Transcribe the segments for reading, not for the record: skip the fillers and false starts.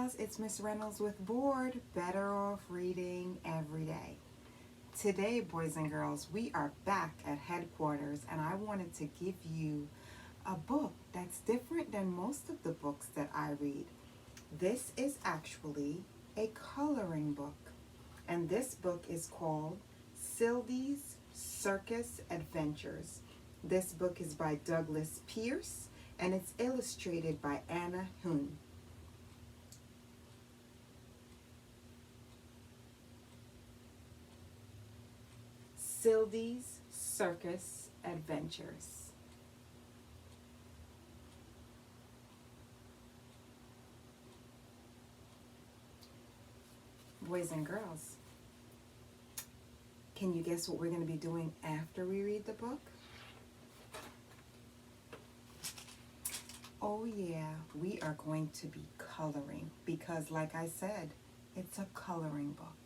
gals, it's Miss Reynolds with B.O.R.E.D, Better Off Reading Every Day. Today, boys and girls, we are back at headquarters and I wanted to give you a book that's different than most of the books that I read. This is actually a coloring book, and this book is called Seldy's Circus Adventures. This book is by Douglas Pierce and it's illustrated by Anna Huhn. Seldy's Circus Adventures. Boys and girls, can you guess what we're going to be doing after we read the book? Oh yeah, we are going to be coloring because, like I said, it's a coloring book.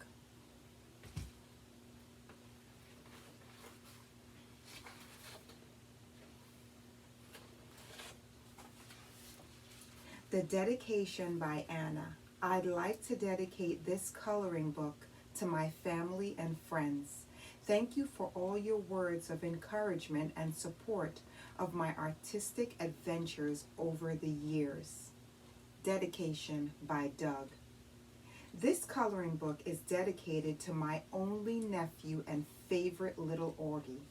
The dedication by Anna. I'd like to dedicate this coloring book to my family and friends. Thank you for all your words of encouragement and support of my artistic adventures over the years. Dedication by Doug. This coloring book is dedicated to my only nephew and favorite little Augie,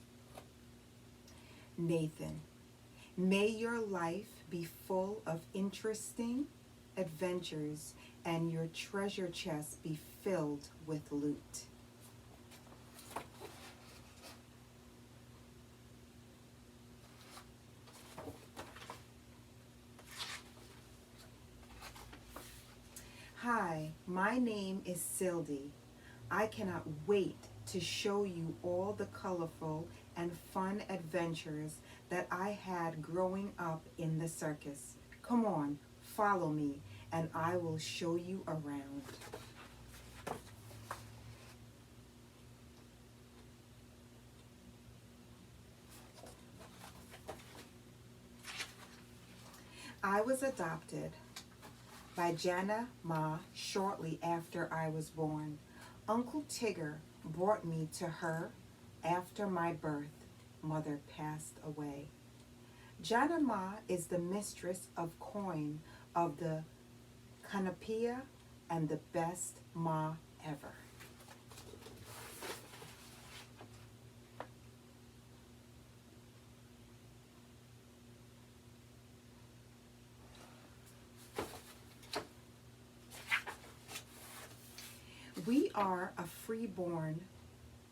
Nathan. May your life be full of interesting adventures and your treasure chest be filled with loot. Hi, my name is Seldy. I cannot wait to show you all the colorful and fun adventures that I had growing up in the circus. Come on, follow me, and I will show you around. I was adopted by Jana Ma shortly after I was born. Uncle Tigger brought me to her after my birth. Mother passed away. Jana Ma is the mistress of coin of the Canopia and the best Ma ever. We are a freeborn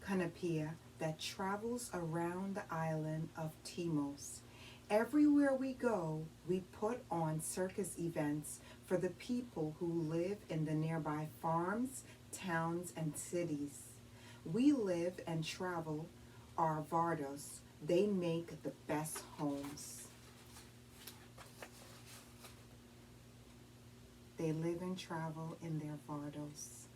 Canopia that travels around the island of Timos. Everywhere we go, we put on circus events for the people who live in the nearby farms, towns, and cities. We live and travel our Vardos. They make the best homes. They live and travel in their Vardos.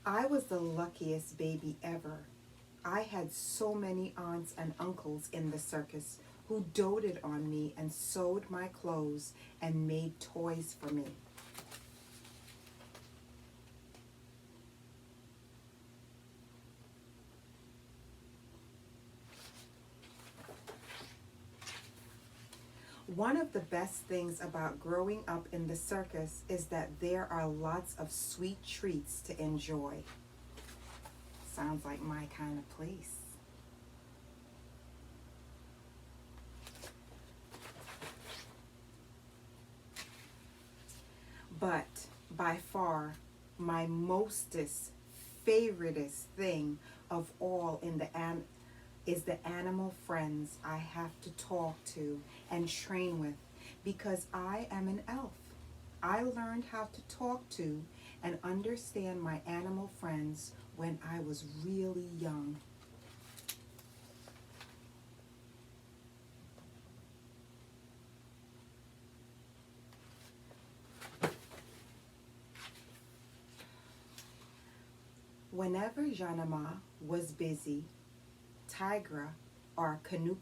I was the luckiest baby ever. I had so many aunts and uncles in the circus who doted on me and sewed my clothes and made toys for me. One of the best things about growing up in the circus is that there are lots of sweet treats to enjoy. Sounds like my kind of place. But by far, my mostest, favoriteest thing of all is the animal friends I have to talk to and train with because I am an elf. I learned how to talk to and understand my animal friends when I was really young. Whenever Janama was busy, Tigra our canoe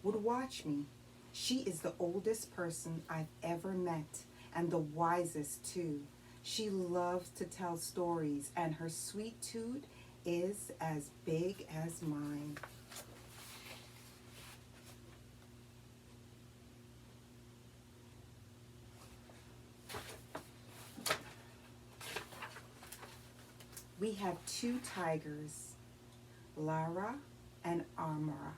would watch me. She is the oldest person I've ever met and the wisest too. She loves to tell stories and her sweet tooth is as big as mine. We have two tigers, Lara and Amara.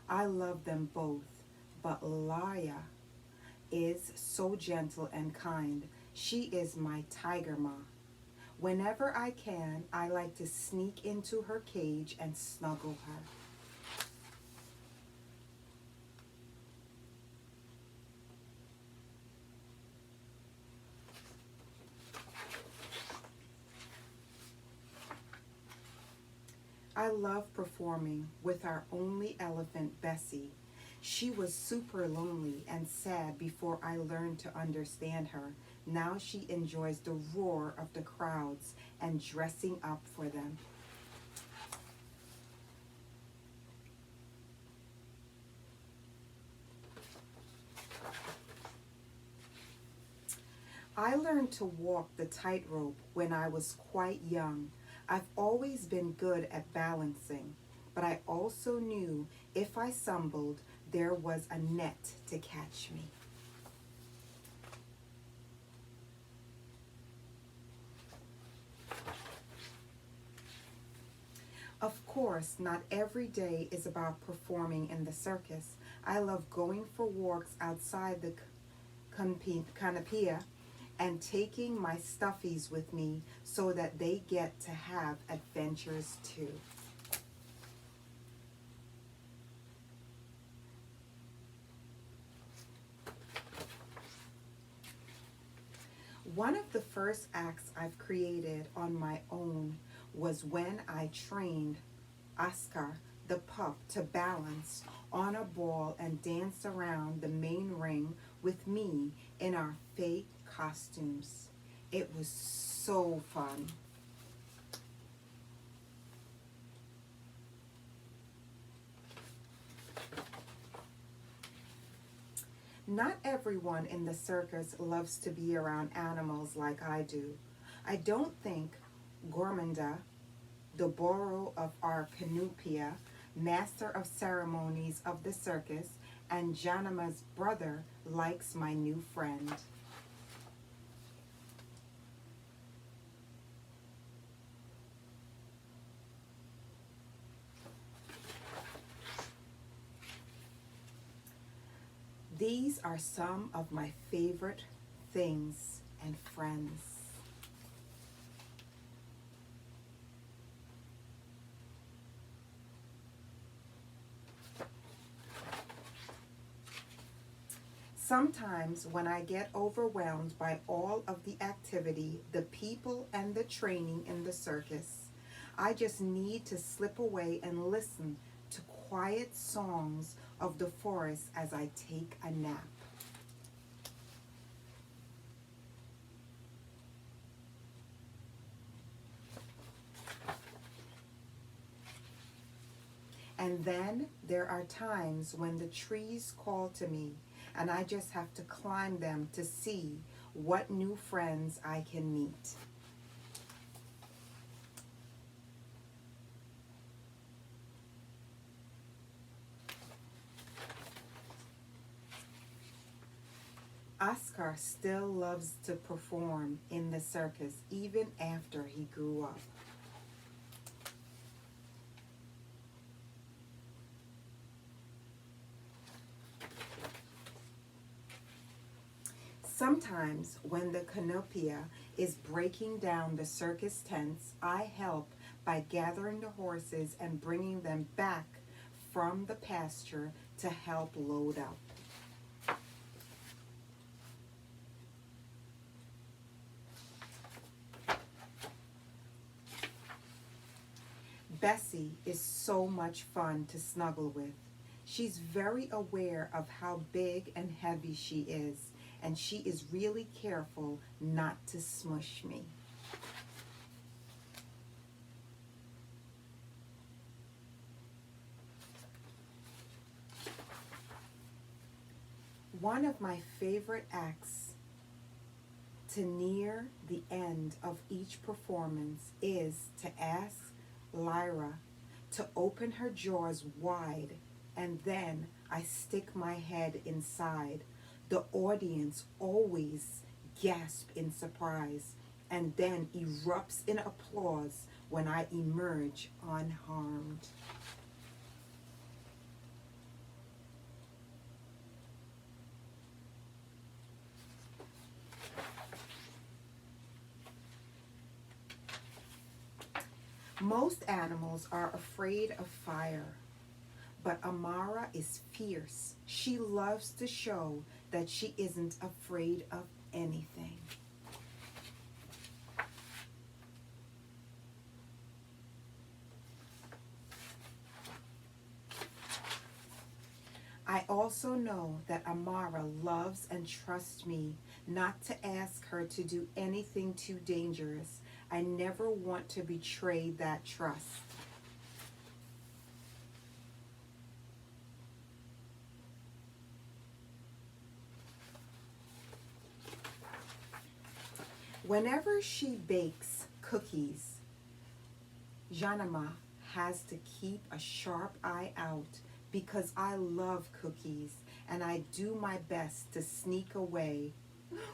I love them both, but Lara is so gentle and kind. She is my tiger ma. Whenever I can, I like to sneak into her cage and snuggle her. I love performing with our only elephant, Bessie. She was super lonely and sad before I learned to understand her. Now she enjoys the roar of the crowds and dressing up for them. I learned to walk the tightrope when I was quite young. I've always been good at balancing, but I also knew if I stumbled, there was a net to catch me. Of course, not every day is about performing in the circus. I love going for walks outside the canopia and taking my stuffies with me so that they get to have adventures too. One of the first acts I've created on my own was when I trained Oscar the pup to balance on a ball and dance around the main ring with me in our fake costumes. It was so fun. Not everyone in the circus loves to be around animals like I do. I don't think Gormanda, the borough of our canopia, master of ceremonies of the circus, and Janima's brother likes my new friend. These are some of my favorite things and friends. Sometimes when I get overwhelmed by all of the activity, the people, and the training in the circus, I just need to slip away and listen to quiet songs of the forest as I take a nap. And then there are times when the trees call to me and I just have to climb them to see what new friends I can meet. Oscar still loves to perform in the circus even after he grew up. Sometimes when the canopia is breaking down the circus tents, I help by gathering the horses and bringing them back from the pasture to help load up. Bessie is so much fun to snuggle with. She's very aware of how big and heavy she is, and she is really careful not to smush me. One of my favorite acts to near the end of each performance is to ask Lyra to open her jaws wide, and then I stick my head inside. The audience always gasp in surprise and then erupts in applause when I emerge unharmed. Most animals are afraid of fire, but Amara is fierce. She loves to show that she isn't afraid of anything. I also know that Amara loves and trusts me not to ask her to do anything too dangerous. I never want to betray that trust. Whenever she bakes cookies, Janama has to keep a sharp eye out because I love cookies and I do my best to sneak away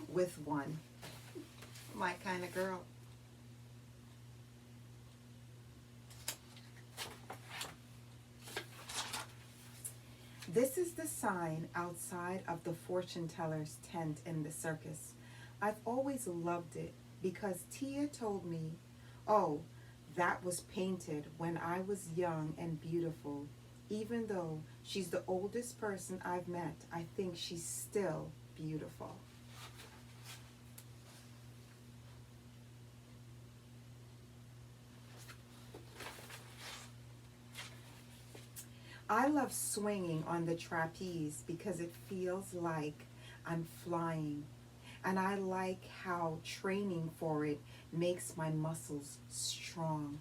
with one. My kind of girl. This is the sign outside of the fortune teller's tent in the circus. I've always loved it because Tia told me, oh, that was painted when I was young and beautiful. Even though she's the oldest person I've met, I think she's still beautiful. I love swinging on the trapeze because it feels like I'm flying. And I like how training for it makes my muscles strong.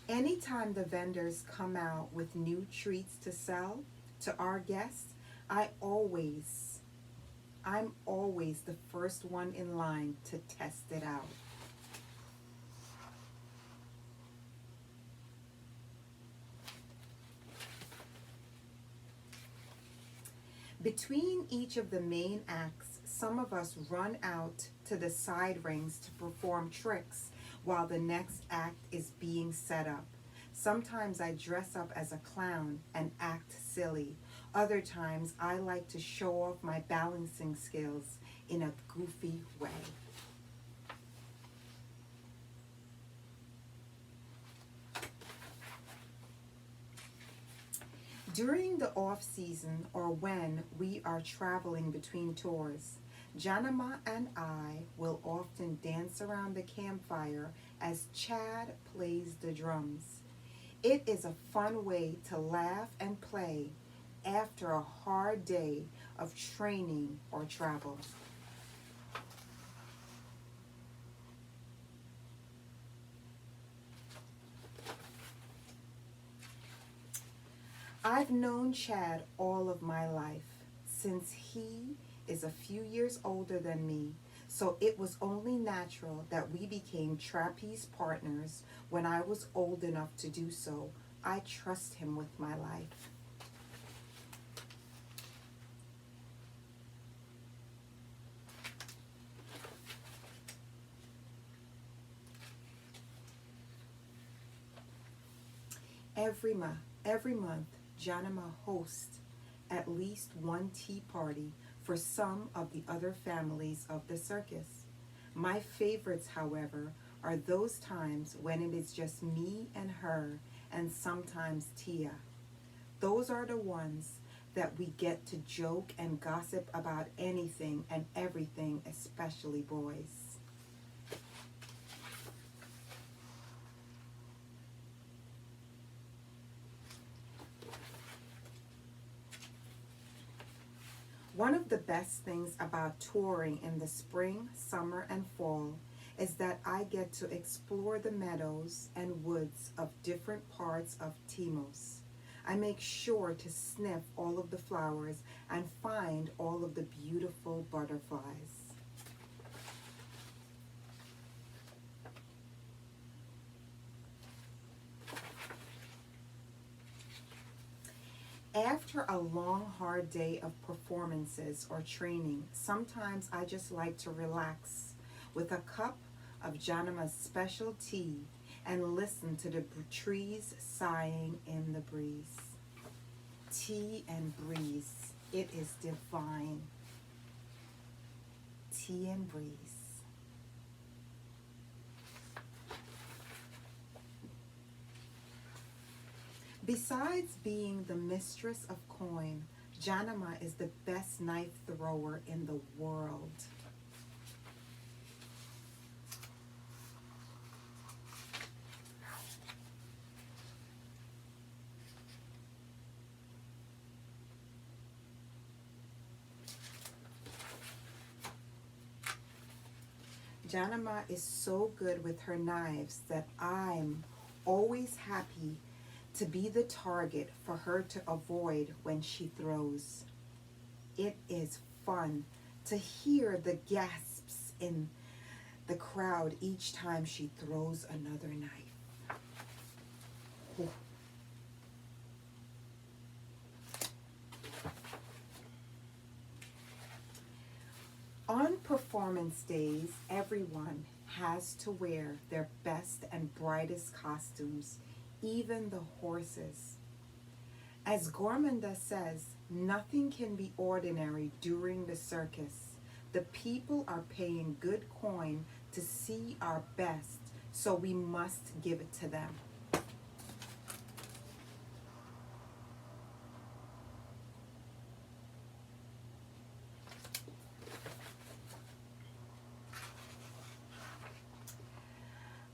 Anytime the vendors come out with new treats to sell to our guests, I always, I'm always the first one in line to test it out. Between each of the main acts, some of us run out to the side rings to perform tricks while the next act is being set up. Sometimes I dress up as a clown and act silly. Other times I like to show off my balancing skills in a goofy way. During the off season or when we are traveling between tours, Janama and I will often dance around the campfire as Chad plays the drums. It is a fun way to laugh and play after a hard day of training or travel. I've known Chad all of my life since he is a few years older than me, so it was only natural that we became trapeze partners when I was old enough to do so. I trust him with my life. Every month, Janima hosts at least one tea party for some of the other families of the circus. My favorites, however, are those times when it is just me and her and sometimes Tia. Those are the ones that we get to joke and gossip about anything and everything, especially boys. One of the best things about touring in the spring, summer, and fall is that I get to explore the meadows and woods of different parts of Timos. I make sure to sniff all of the flowers and find all of the beautiful butterflies. After a long, hard day of performances or training, sometimes I just like to relax with a cup of Janama's special tea and listen to the trees sighing in the breeze. Tea and breeze, it is divine. Tea and breeze. Besides being the mistress of coin, Janama is the best knife thrower in the world. Janama is so good with her knives that I'm always happy to be the target for her to avoid when she throws. It is fun to hear the gasps in the crowd each time she throws another knife. Ooh. On performance days, everyone has to wear their best and brightest costumes, even the horses. As Gormanda says, nothing can be ordinary during the circus. The people are paying good coin to see our best, so we must give it to them.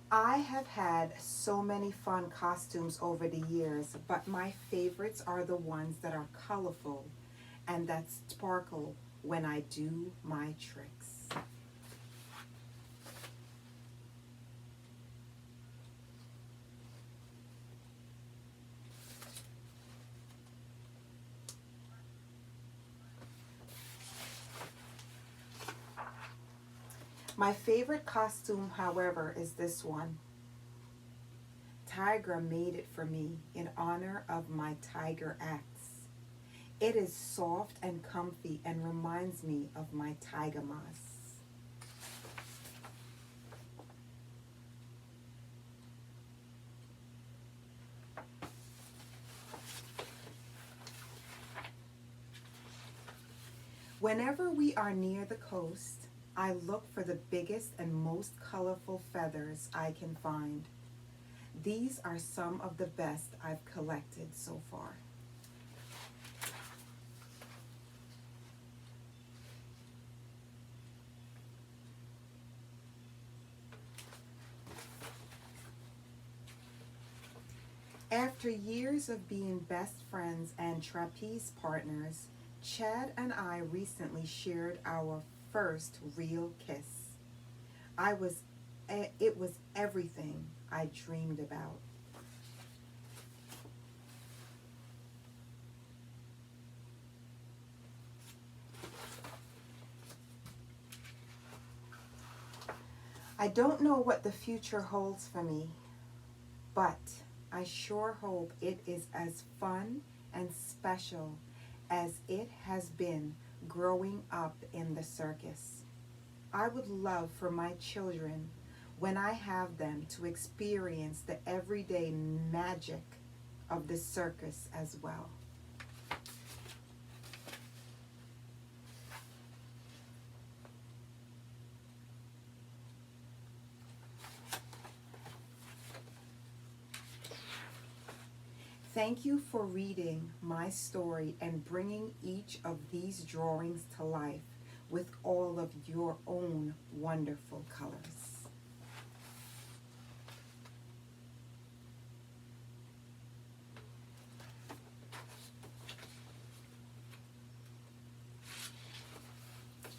I have had so many fun costumes over the years, but my favorites are the ones that are colorful and that sparkle when I do my tricks. My favorite costume, however, is this one. Tigra made it for me in honor of my tiger axe. It is soft and comfy and reminds me of my tiger moss. Whenever we are near the coast, I look for the biggest and most colorful feathers I can find. These are some of the best I've collected so far. After years of being best friends and trapeze partners, Chad and I recently shared our first real kiss. It was everything I dreamed about. I don't know what the future holds for me, but I sure hope it is as fun and special as it has been growing up in the circus. I would love for my children, when I have them, to experience the everyday magic of the circus as well. Thank you for reading my story and bringing each of these drawings to life with all of your own wonderful colors.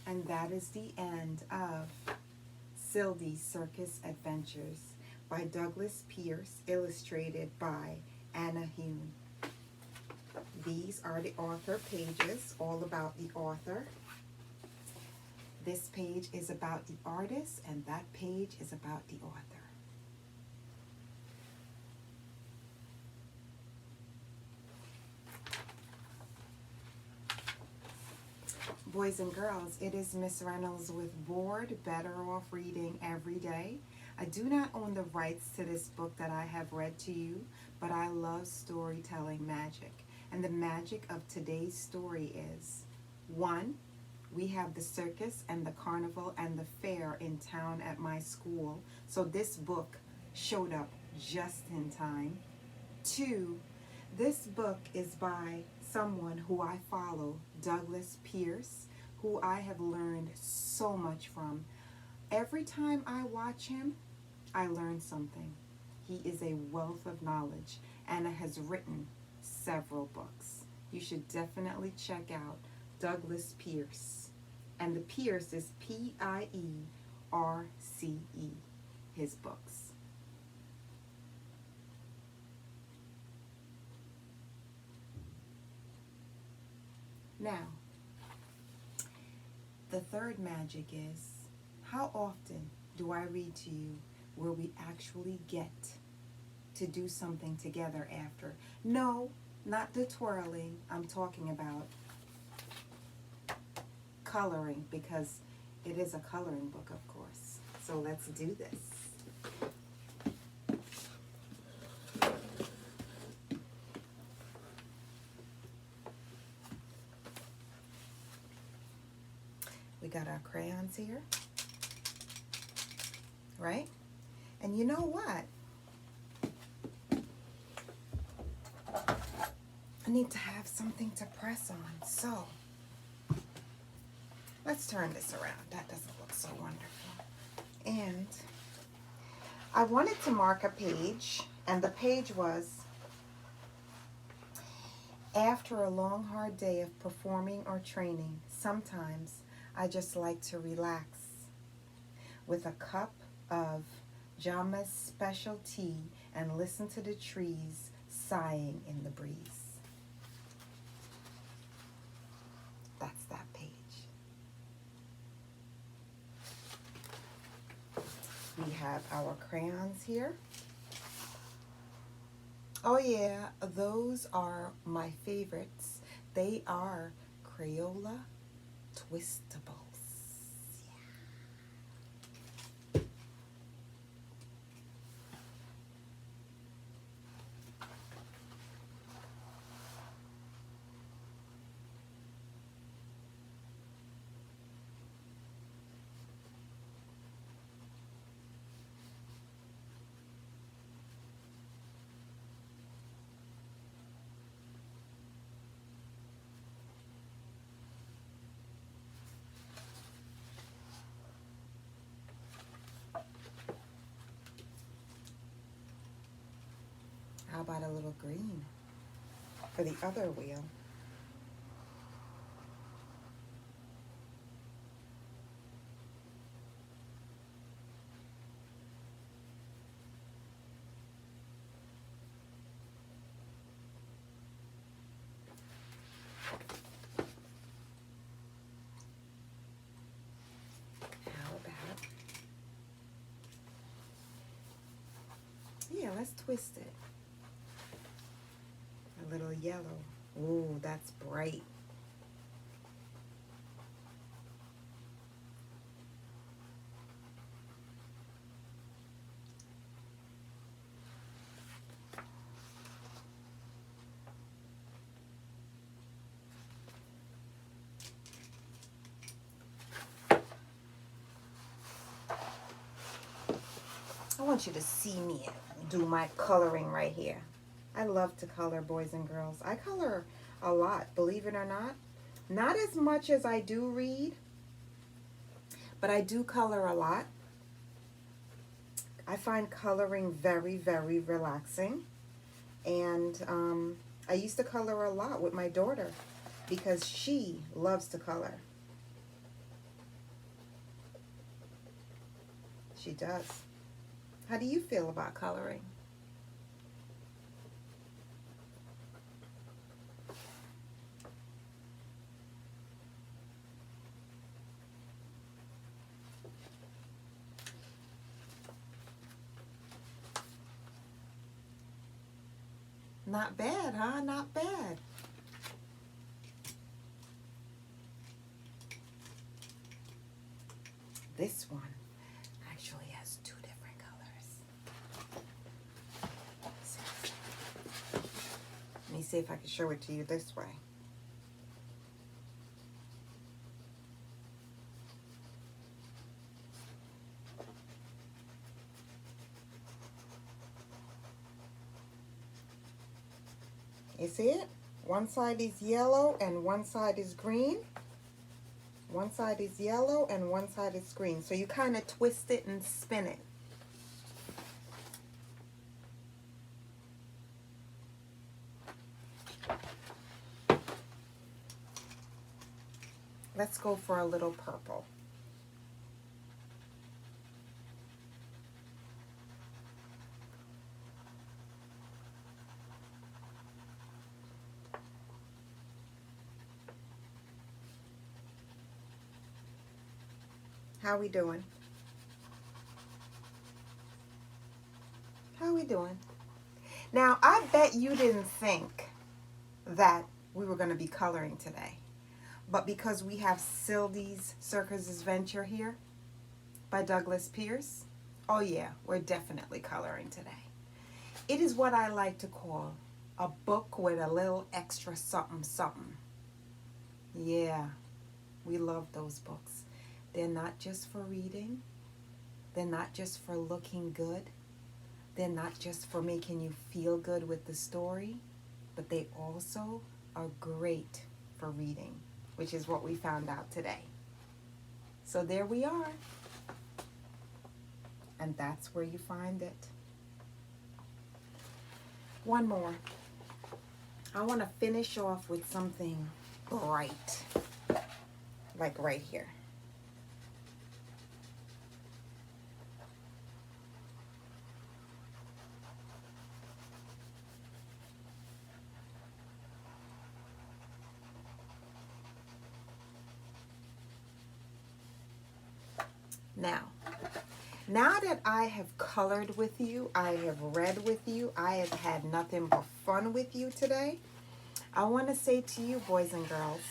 And that is the end of Seldy Circus Adventures by Douglas Pierce, illustrated by Anna Hume. These are the author pages, all about the author. This page is about the artist, and that page is about the author. Boys and girls, it is Miss Reynolds with B.O.R.E.D, Better Off Reading Every Day. I do not own the rights to this book that I have read to you, but I love storytelling magic. And the magic of today's story is, 1, we have the circus and the carnival and the fair in town at my school, so this book showed up just in time. 2, this book is by someone who I follow, Douglas Pierce, who I have learned so much from. Every time I watch him, I learn something. He is a wealth of knowledge and has written several books. You should definitely check out Douglas Pierce. And the Pierce is P-I-E-R-C-E, his books. Now, the third magic is, how often do I read to you where we actually get to do something together after? No, not the twirling. I'm talking about coloring, because it is a coloring book, of course. So let's do this. We got our crayons here, right? And you know what? I need to have something to press on, so let's turn this around. That doesn't look so wonderful. And I wanted to mark a page, and the page was, after a long, hard day of performing or training, sometimes I just like to relax with a cup of Jama's special tea and listen to the trees sighing in the breeze. That's that page. We have our crayons here. Oh yeah, those are my favorites. They are Crayola Twistables. Yeah. How about a little green for the other wheel? How about, yeah, let's twist it. A little yellow. Ooh, that's bright. I want you to see me do my coloring right here. I love to color, boys and girls. I color a lot, believe it or not. Not as much as I do read, but I do color a lot. I find coloring very, very relaxing. And I used to color a lot with my daughter because she loves to color. She does. How do you feel about coloring? Not bad, huh? Not bad. This one actually has 2 different colors. Let me see if I can show it to you this way. You see it? One side is yellow and one side is green. One side is yellow and one side is green. So you kind of twist it and spin it. Let's go for a little purple. How we doing? How we doing? Now, I bet you didn't think that we were going to be coloring today. But because we have Seldy's Circus Adventure here by Douglas Pierce, oh yeah, we're definitely coloring today. It is what I like to call a book with a little extra something something. Yeah, we love those books. They're not just for reading. They're not just for looking good. They're not just for making you feel good with the story, but they also are great for reading, which is what we found out today. So there we are. And that's where you find it. One more. I want to finish off with something bright, like right here. Now that I have colored with you, I have read with you, I have had nothing but fun with you today, I want to say to you, boys and girls,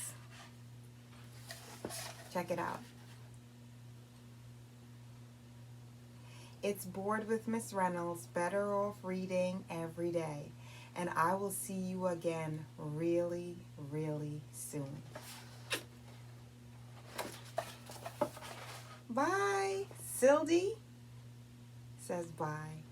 check it out. It's Bored with Miss Reynolds, better off reading every day. And I will see you again really, really soon. Bye. Seldy says bye.